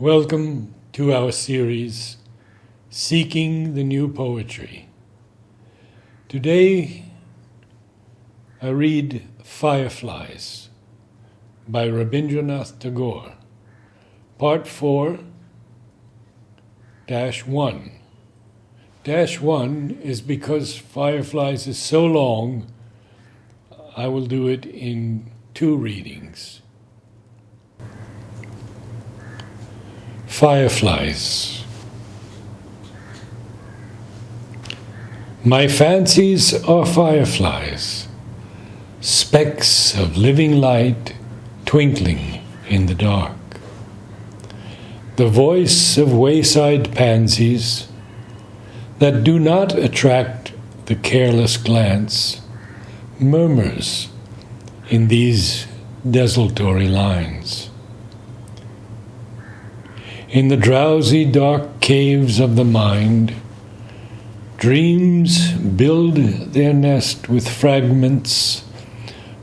Welcome to our series, Seeking the New Poetry. Today, I read Fireflies by Rabindranath Tagore, Part 4, -1. -1 is because Fireflies is so long, I will do it in 2 readings. Fireflies. My fancies are fireflies, specks of living light twinkling in the dark. The voice of wayside pansies that do not attract the careless glance murmurs in these desultory lines. In the drowsy dark caves of the mind, dreams build their nest with fragments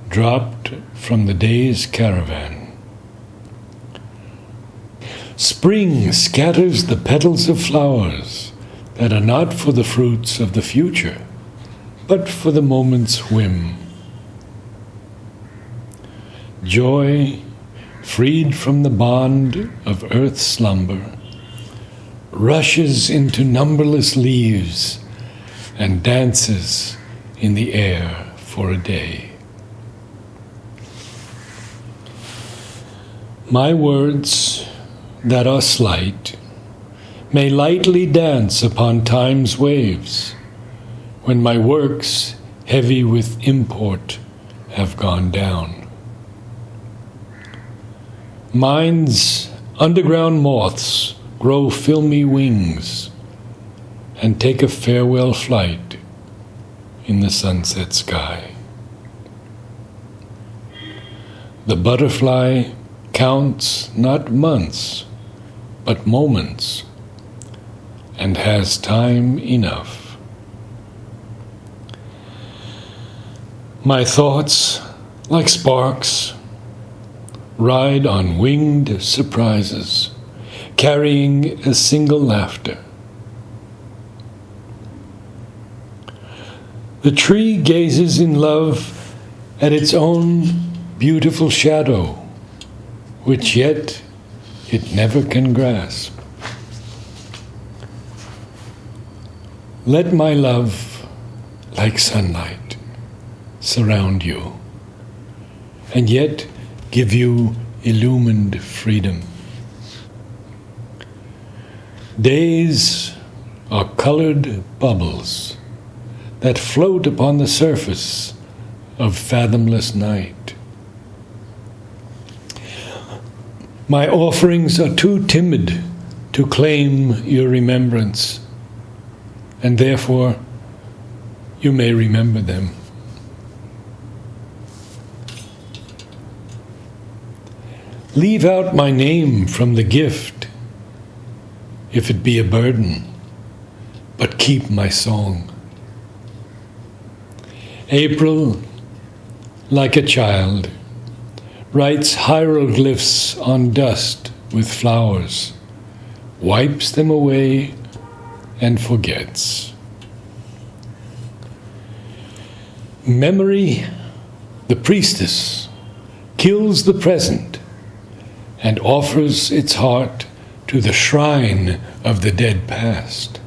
dropped from the day's caravan. Spring scatters the petals of flowers that are not for the fruits of the future, but for the moment's whim. Joy, freed from the bond of earth's slumber, rushes into numberless leaves and dances in the air for a day. My words that are slight may lightly dance upon time's waves, when my works, heavy with import, have gone down. Mind's underground moths grow filmy wings and take a farewell flight in the sunset sky. The butterfly counts not months, but moments, and has time enough. My thoughts, like sparks, ride on winged surprises, carrying a single laughter. The tree gazes in love at its own beautiful shadow, which yet it never can grasp. Let my love, like sunlight, surround you, and yet give you illumined freedom. Days are colored bubbles that float upon the surface of fathomless night. My offerings are too timid to claim your remembrance, and therefore you may remember them. Leave out my name from the gift, if it be a burden, but keep my song. April, like a child, writes hieroglyphs on dust with flowers, wipes them away, and forgets. Memory, the priestess, kills the present and offers its heart to the shrine of the dead past.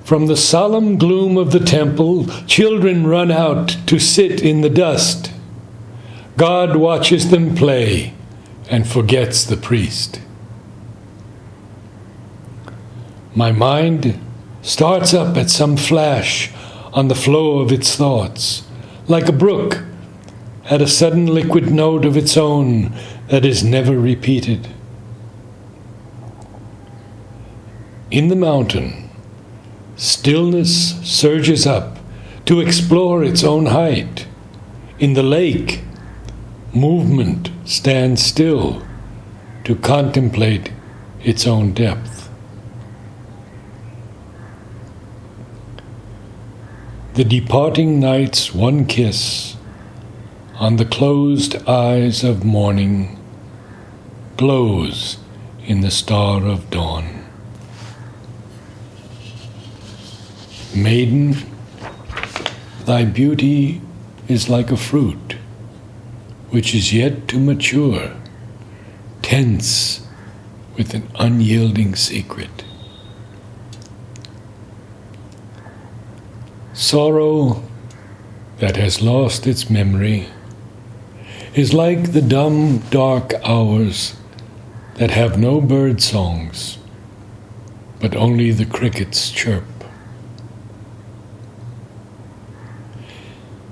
From the solemn gloom of the temple, children run out to sit in the dust. God watches them play and forgets the priest. My mind starts up at some flash on the flow of its thoughts, like a brook at a sudden liquid note of its own that is never repeated. In the mountain, stillness surges up to explore its own height. In the lake, movement stands still to contemplate its own depth. The departing night's one kiss on the closed eyes of morning glows in the star of dawn. Maiden, thy beauty is like a fruit which is yet to mature, tense with an unyielding secret. Sorrow that has lost its memory is like the dumb, dark hours that have no bird songs, but only the crickets chirp.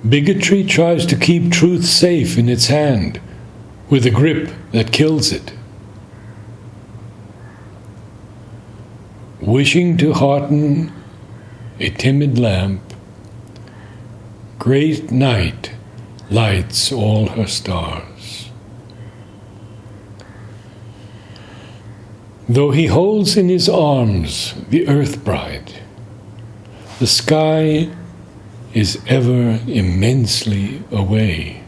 Bigotry tries to keep truth safe in its hand with a grip that kills it. Wishing to hearten a timid lamp, great night lights all her stars. Though he holds in his arms the earth bride, the sky is ever immensely away.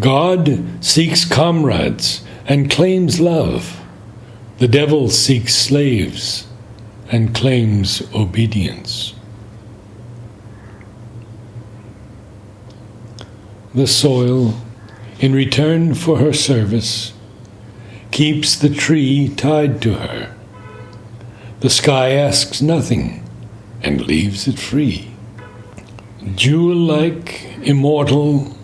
God seeks comrades and claims love. The devil seeks slaves and claims obedience. The soil, in return for her service, keeps the tree tied to her. The sky asks nothing and leaves it free. Jewel-like, immortal,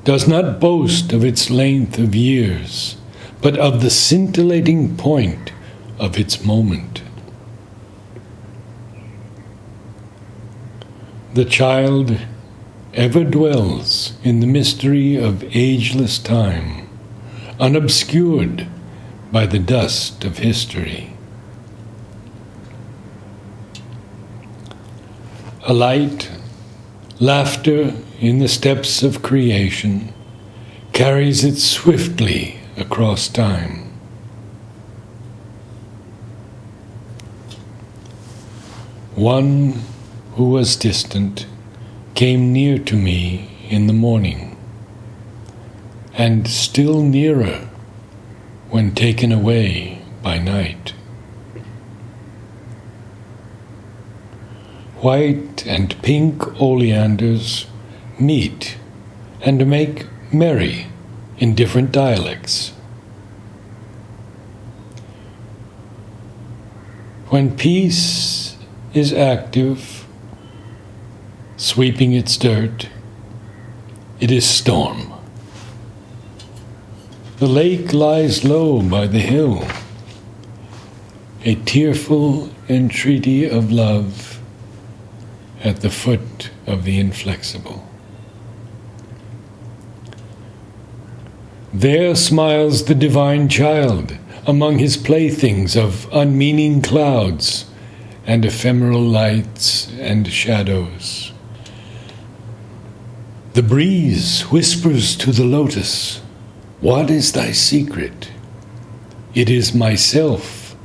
does not boast of its length of years, but of the scintillating point of its moment. The child ever dwells in the mystery of ageless time, unobscured by the dust of history. A light, laughter in the steps of creation carries it swiftly across time. One who was distant came near to me in the morning, and still nearer when taken away by night. White and pink oleanders meet and make merry in different dialects. When peace is active, sweeping its dirt, it is storm. The lake lies low by the hill, a tearful entreaty of love at the foot of the inflexible. There smiles the divine child among his playthings of unmeaning clouds and ephemeral lights and shadows. The breeze whispers to the lotus, "What is thy secret?" "It is myself,"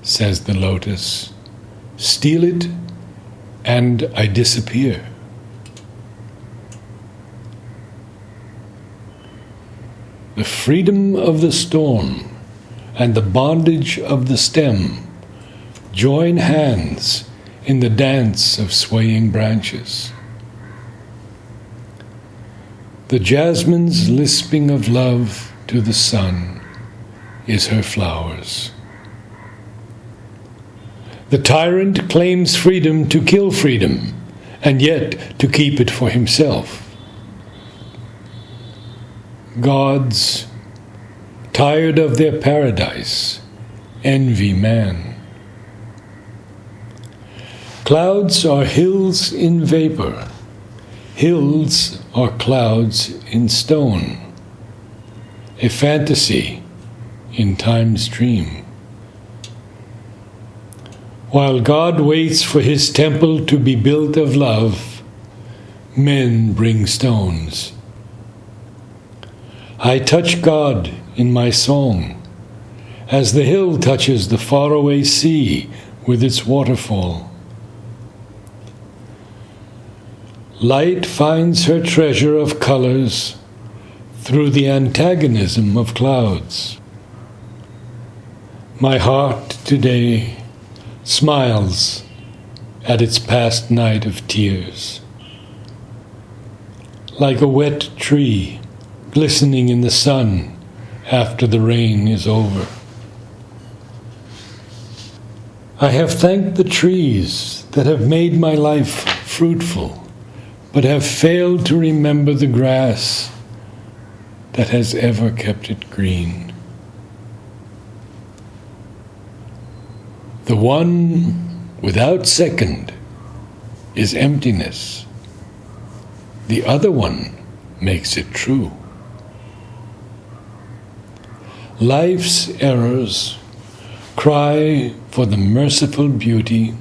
says the lotus. "Steal it, and I disappear." The freedom of the storm and the bondage of the stem join hands in the dance of swaying branches. The jasmine's lisping of love to the sun is her flowers. The tyrant claims freedom to kill freedom, and yet to keep it for himself. Gods, tired of their paradise, envy man. Clouds are hills in vapor. Hills are clouds in stone. A fantasy in time's dream. While God waits for his temple to be built of love, men bring stones. I touch God in my song, as the hill touches the faraway sea with its waterfall. Light finds her treasure of colors through the antagonism of clouds. My heart today smiles at its past night of tears, like a wet tree glistening in the sun after the rain is over. I have thanked the trees that have made my life fruitful, but have failed to remember the grass that has ever kept it green. The one without second is emptiness. The other one makes it true. Life's errors cry for the merciful beauty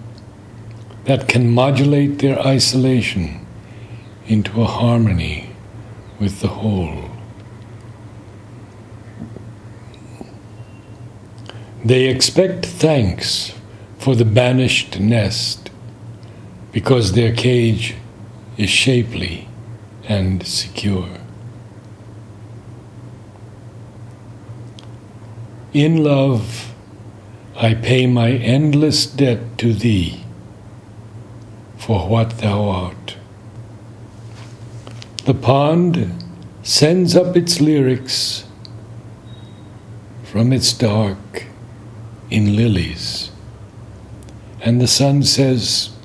that can modulate their isolation into a harmony with the whole. They expect thanks for the banished nest because their cage is shapely and secure. In love, I pay my endless debt to thee for what thou art. The pond sends up its lyrics from its dark in lilies, and the sun says,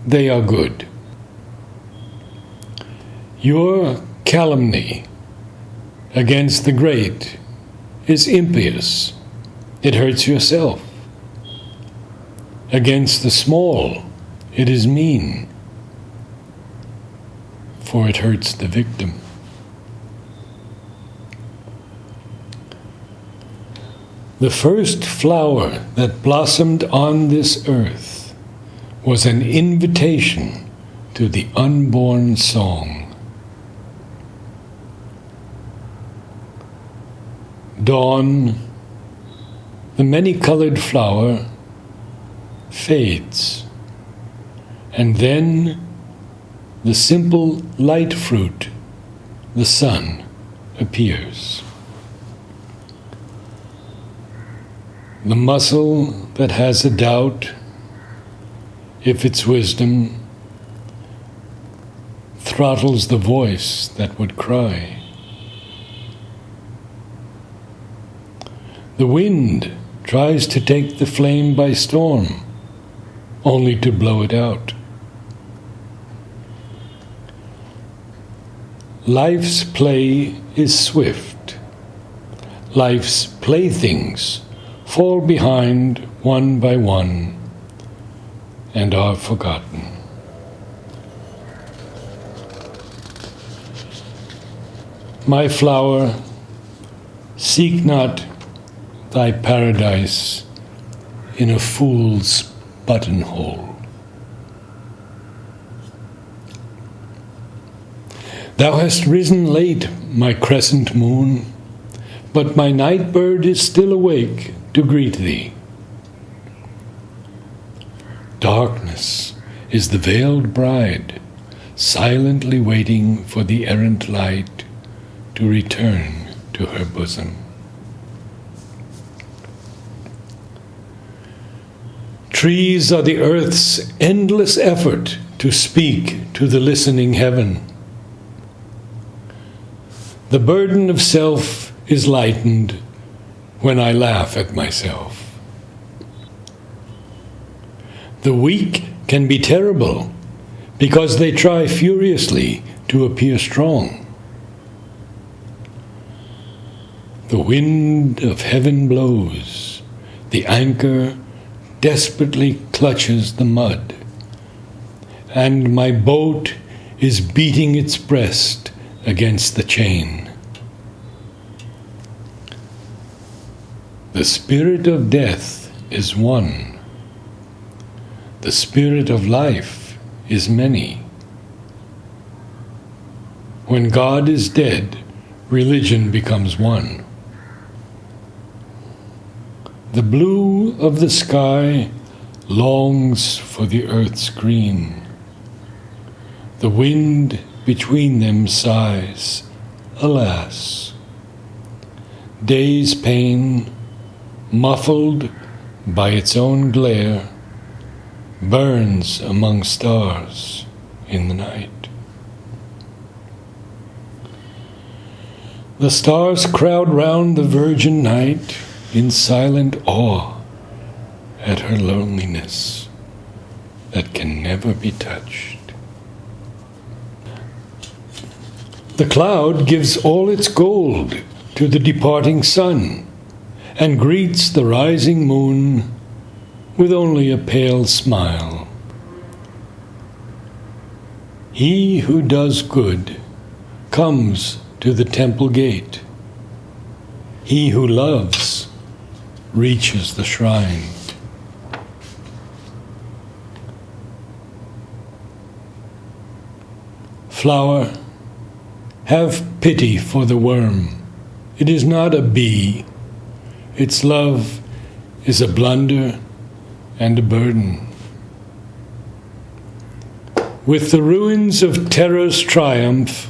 they are good. Your calumny against the great is impious. It hurts yourself. Against the small, it is mean, for it hurts the victim. The first flower that blossomed on this earth was an invitation to the unborn song. Dawn, the many-colored flower, fades, and then the simple light fruit, the sun, appears. The muscle that has a doubt, if its wisdom throttles the voice that would cry. The wind tries to take the flame by storm, only to blow it out. Life's play is swift. Life's playthings fall behind one by one and are forgotten. My flower, seek not thy paradise in a fool's buttonhole. Thou hast risen late, my crescent moon, but my night bird is still awake to greet thee. Darkness is the veiled bride, silently waiting for the errant light to return to her bosom. Trees are the earth's endless effort to speak to the listening heaven. The burden of self is lightened when I laugh at myself. The weak can be terrible because they try furiously to appear strong. The wind of heaven blows, the anchor desperately clutches the mud, and my boat is beating its breast against the chain. The spirit of death is one. The spirit of life is many. When God is dead, religion becomes one. The blue of the sky longs for the earth's green. The wind between them sighs, alas. Day's pain, muffled by its own glare, burns among stars in the night. The stars crowd round the virgin night in silent awe at her loneliness that can never be touched. The cloud gives all its gold to the departing sun and greets the rising moon with only a pale smile. He who does good comes to the temple gate. He who loves reaches the shrine. Flower, have pity for the worm. It is not a bee. Its love is a blunder and a burden. With the ruins of terror's triumph,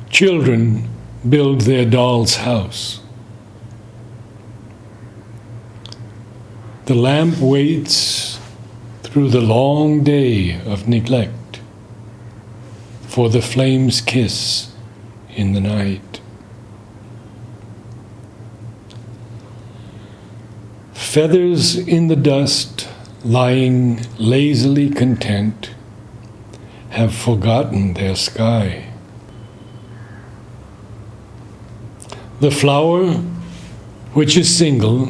children build their doll's house. The lamp waits through the long day of neglect for the flame's kiss in the night. Feathers in the dust, lying lazily content, have forgotten their sky. The flower, which is single,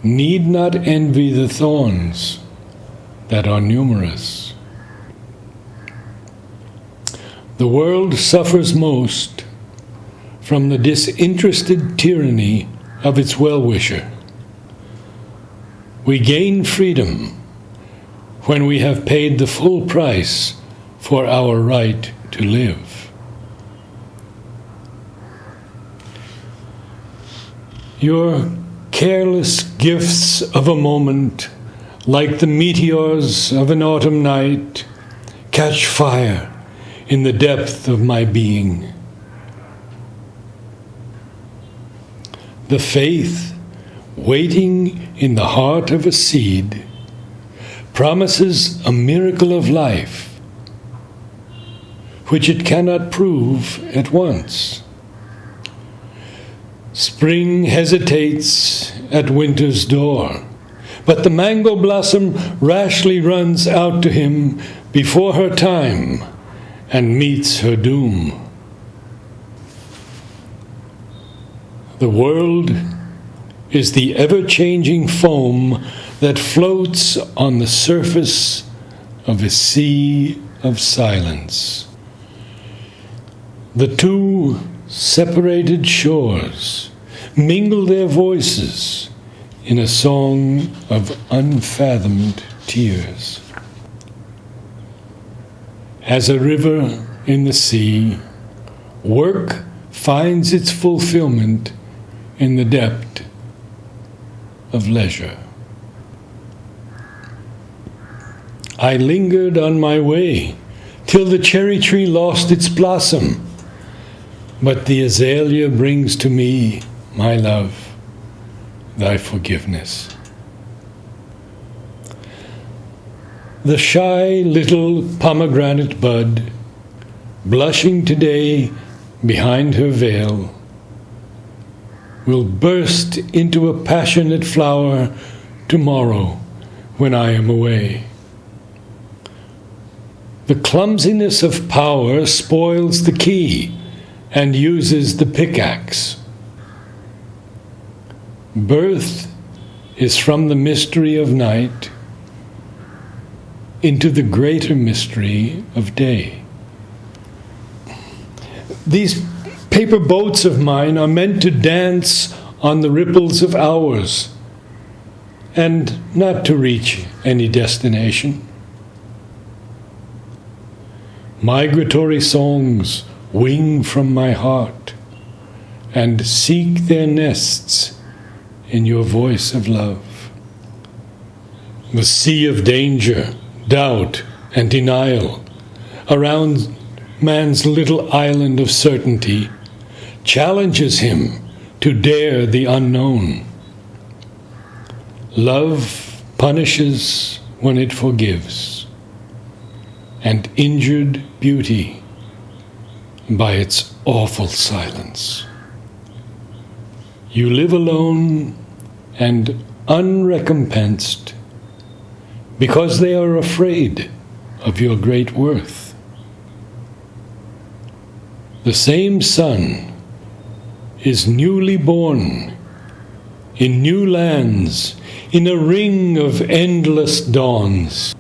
need not envy the thorns that are numerous. The world suffers most from the disinterested tyranny of its well-wisher. We gain freedom when we have paid the full price for our right to live. Your careless gifts of a moment, like the meteors of an autumn night, catch fire in the depth of my being. The faith waiting in the heart of a seed promises a miracle of life, which it cannot prove at once. Spring hesitates at winter's door, but the mango blossom rashly runs out to him before her time and meets her doom. The world is the ever-changing foam that floats on the surface of a sea of silence. The two separated shores mingle their voices in a song of unfathomed tears. As a river in the sea, work finds its fulfillment in the depth of leisure. I lingered on my way till the cherry tree lost its blossom, but the azalea brings to me, my love, thy forgiveness. The shy little pomegranate bud, blushing today behind her veil, will burst into a passionate flower tomorrow when I am away. The clumsiness of power spoils the key and uses the pickaxe. Birth is from the mystery of night into the greater mystery of day. These paper boats of mine are meant to dance on the ripples of hours and not to reach any destination. Migratory songs wing from my heart and seek their nests in your voice of love. The sea of danger, doubt, and denial around man's little island of certainty challenges him to dare the unknown. Love punishes when it forgives, and injured beauty by its awful silence. You live alone and unrecompensed because they are afraid of your great worth. The same sun is newly born in new lands, in a ring of endless dawns.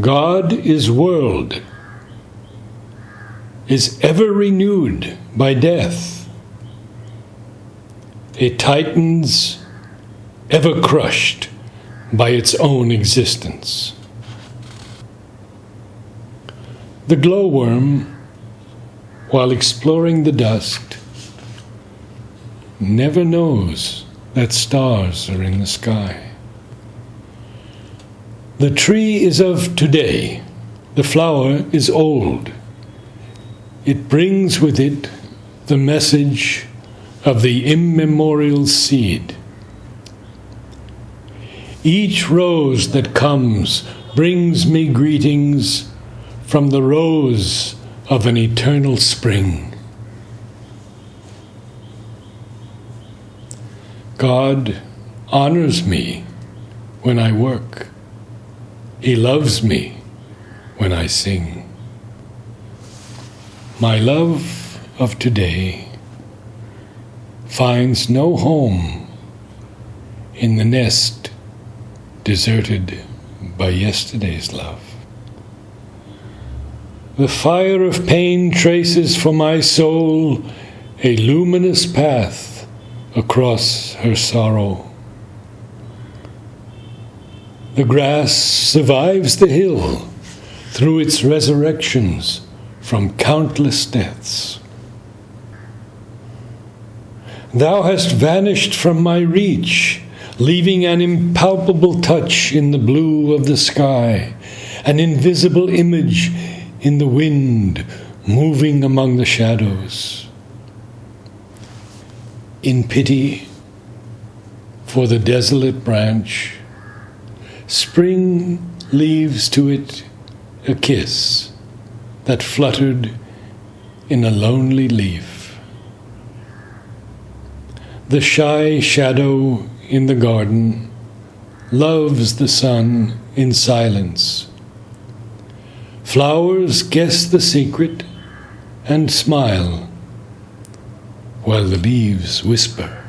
God is world, is ever renewed by death. It tightens, ever crushed by its own existence. The glowworm, while exploring the dust, never knows that stars are in the sky. The tree is of today, the flower is old. It brings with it the message of the immemorial seed. Each rose that comes brings me greetings from the rose of an eternal spring. God honors me when I work. He loves me when I sing. My love of today finds no home in the nest deserted by yesterday's love. The fire of pain traces for my soul a luminous path across her sorrow. The grass survives the hill through its resurrections from countless deaths. Thou hast vanished from my reach, leaving an impalpable touch in the blue of the sky, an invisible image in the wind moving among the shadows. In pity for the desolate branch, spring leaves to it a kiss that fluttered in a lonely leaf. The shy shadow in the garden loves the sun in silence. Flowers guess the secret and smile while the leaves whisper.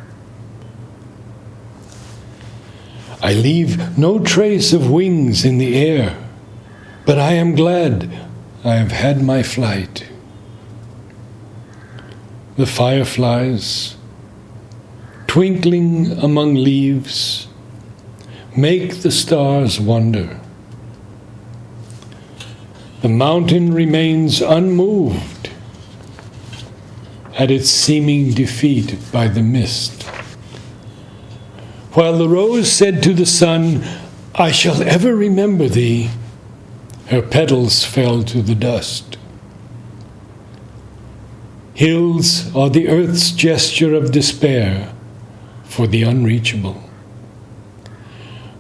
I leave no trace of wings in the air, but I am glad I have had my flight. The fireflies, twinkling among leaves, make the stars wonder. The mountain remains unmoved at its seeming defeat by the mist. While the rose said to the sun, I shall ever remember thee, her petals fell to the dust. Hills are the earth's gesture of despair for the unreachable.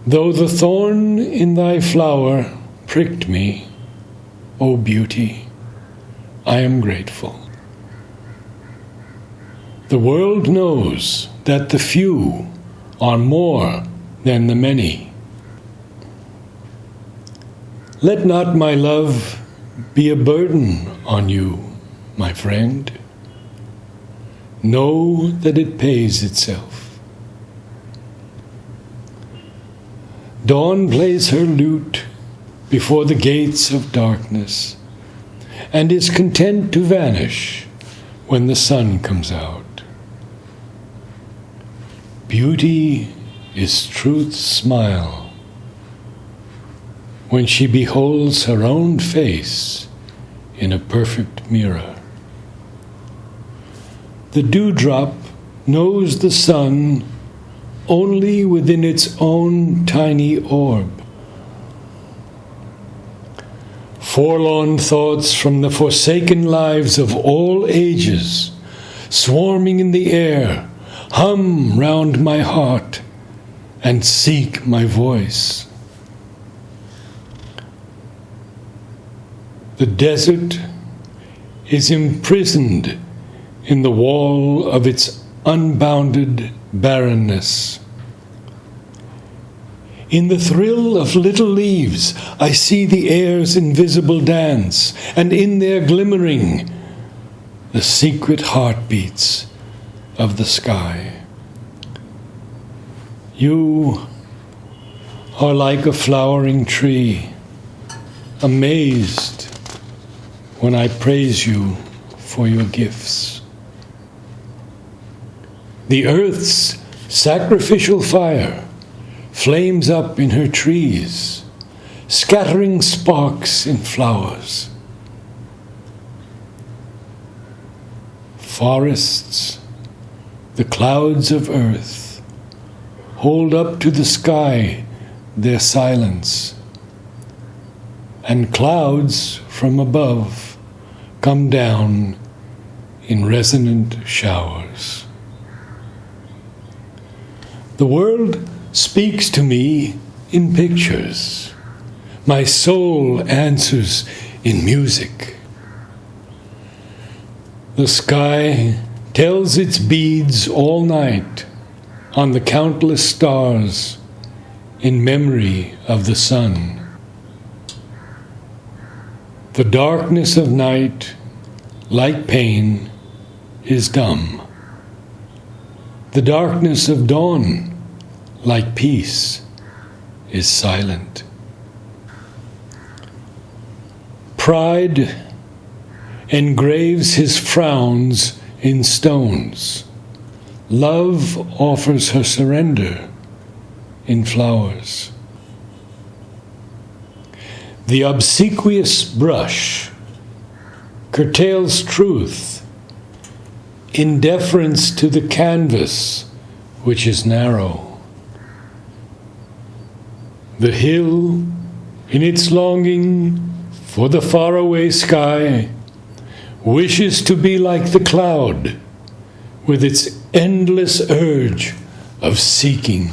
Though the thorn in thy flower pricked me, O beauty, I am grateful. The world knows that the few are more than the many. Let not my love be a burden on you, my friend. Know that it pays itself. Dawn plays her lute before the gates of darkness and is content to vanish when the sun comes out. Beauty is truth's smile when she beholds her own face in a perfect mirror. The dewdrop knows the sun only within its own tiny orb. Forlorn thoughts from the forsaken lives of all ages, swarming in the air, hum round my heart and seek my voice. The desert is imprisoned in the wall of its unbounded barrenness. In the thrill of little leaves, I see the air's invisible dance, and in their glimmering, the secret heartbeats of the sky. You are like a flowering tree, amazed when I praise you for your gifts. The earth's sacrificial fire flames up in her trees, scattering sparks in flowers. Forests, the clouds of earth, hold up to the sky their silence, and clouds from above come down in resonant showers. The world speaks to me in pictures. My soul answers in music. The sky tells its beads all night on the countless stars in memory of the sun. The darkness of night, like pain, is dumb. The darkness of dawn, like peace, is silent. Pride engraves his frowns in stones. Love offers her surrender in flowers. The obsequious brush curtails truth in deference to the canvas which is narrow. The hill, in its longing for the faraway sky, wishes to be like the cloud with its endless urge of seeking.